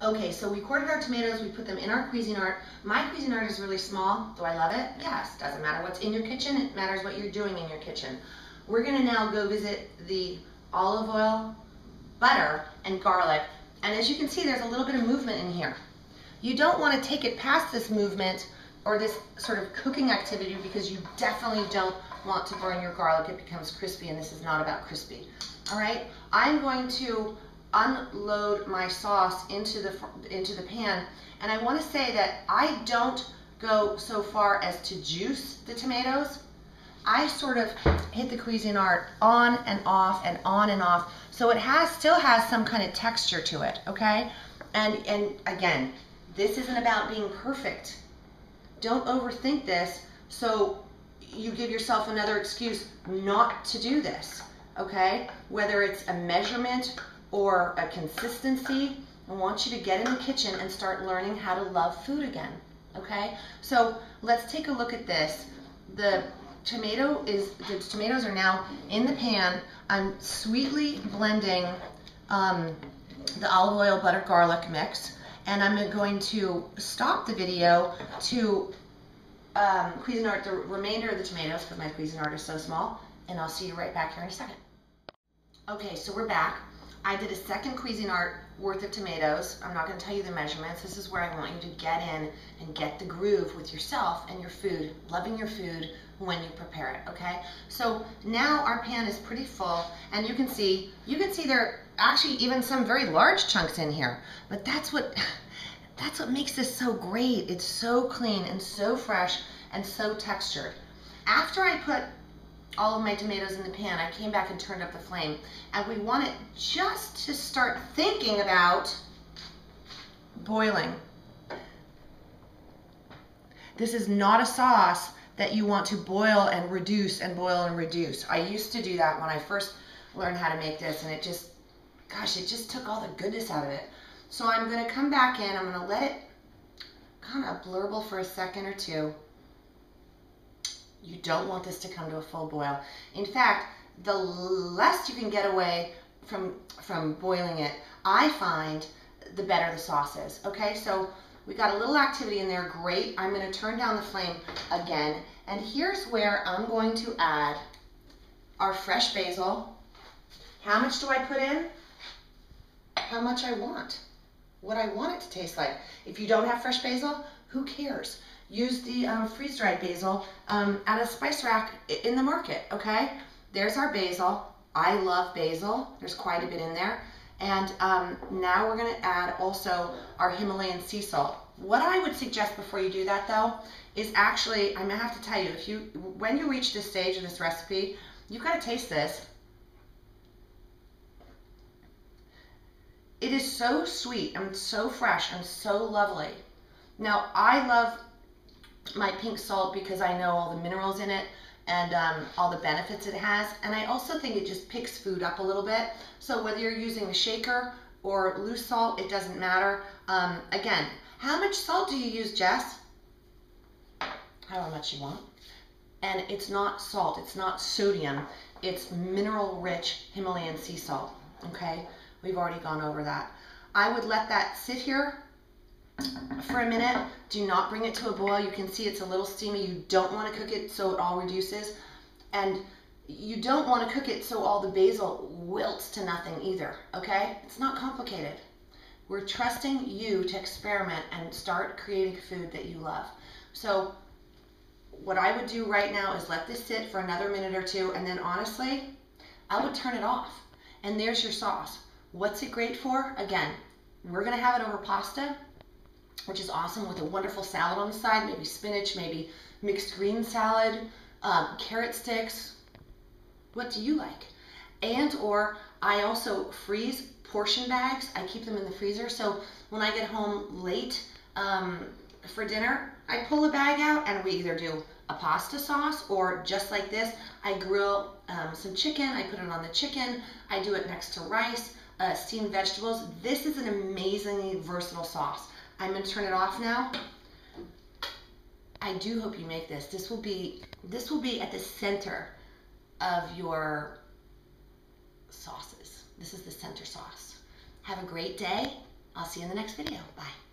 Okay, so we quartered our tomatoes, we put them in our Cuisinart. My Cuisinart is really small. Do I love it? Yes. Doesn't matter what's in your kitchen, it matters what you're doing in your kitchen. We're gonna now go visit the olive oil, butter, and garlic. And as you can see, there's a little bit of movement in here. You don't wanna take it past this movement or this sort of cooking activity because you definitely don't want to burn your garlic. It becomes crispy, and this is not about crispy. All right, I'm going to unload my sauce into the pan, and I want to say that I don't go so far as to juice the tomatoes. I sort of hit the Cuisinart on and off and on and off, so it still has some kind of texture to it. Okay, and again, this isn't about being perfect. Don't overthink this so you give yourself another excuse not to do this. Okay, whether it's a measurement or a consistency, I want you to get in the kitchen and start learning how to love food again. Okay, so let's take a look at this. The tomatoes are now in the pan. I'm sweetly blending the olive oil, butter, garlic mix, and I'm going to stop the video to Cuisinart the remainder of the tomatoes because my Cuisinart is so small, and I'll see you right back here in a second. Okay, so we're back. I did a second Cuisinart worth of tomatoes. I'm not going to tell you the measurements. This is where I want you to get in and get the groove with yourself and your food, loving your food when you prepare it, okay? So now our pan is pretty full, and you can see there are actually even some very large chunks in here, but that's what makes this so great. It's so clean and so fresh and so textured. After I put all of my tomatoes in the pan, I came back and turned up the flame, and we want it just to start thinking about boiling. This is not a sauce that you want to boil and reduce and boil and reduce. I used to do that when I first learned how to make this, and it just took all the goodness out of it. So I'm going to come back in, I'm going to let it kind of blurble for a second or two. You don't want this to come to a full boil. In fact, the less you can get away from boiling it, I find, the better the sauce is. Okay, so we got a little activity in there, great. I'm going to turn down the flame again, and here's where I'm going to add our fresh basil. How much do I put in? How much I want. What I want it to taste like. If you don't have fresh basil, who cares? Use the freeze-dried basil at a spice rack in the market, okay? There's our basil. I love basil. There's quite a bit in there. And now we're going to add also our Himalayan sea salt. What I would suggest before you do that, though, is actually, I'm going to have to tell you, when you reach this stage of this recipe, you've got to taste this. It is so sweet and so fresh and so lovely. Now, I love my pink salt because I know all the minerals in it and all the benefits it has, and I also think it just picks food up a little bit. So whether you're using a shaker or loose salt, it doesn't matter. Again, how much salt do you use, Jess? However much you want. And it's not salt, it's not sodium, it's mineral-rich Himalayan sea salt, okay? We've already gone over that. I would let that sit here for a minute. Do not bring it to a boil. You can see it's a little steamy. You don't want to cook it so it all reduces. And you don't want to cook it so all the basil wilts to nothing either, okay? It's not complicated. We're trusting you to experiment and start creating food that you love. So what I would do right now is let this sit for another minute or two, and then honestly, I would turn it off. And there's your sauce. What's it great for? Again, we're going to have it over pasta, which is awesome, with a wonderful salad on the side, maybe spinach, maybe mixed green salad, carrot sticks. What do you like? And or I also freeze portion bags. I keep them in the freezer, so when I get home late for dinner, I pull a bag out and we either do a pasta sauce, or just like this, I grill some chicken, I put it on the chicken, I do it next to rice, steamed vegetables. This is an amazingly versatile sauce. I'm going to turn it off now. I do hope you make this. This will be at the center of your sauces. This is the center sauce. Have a great day. I'll see you in the next video. Bye.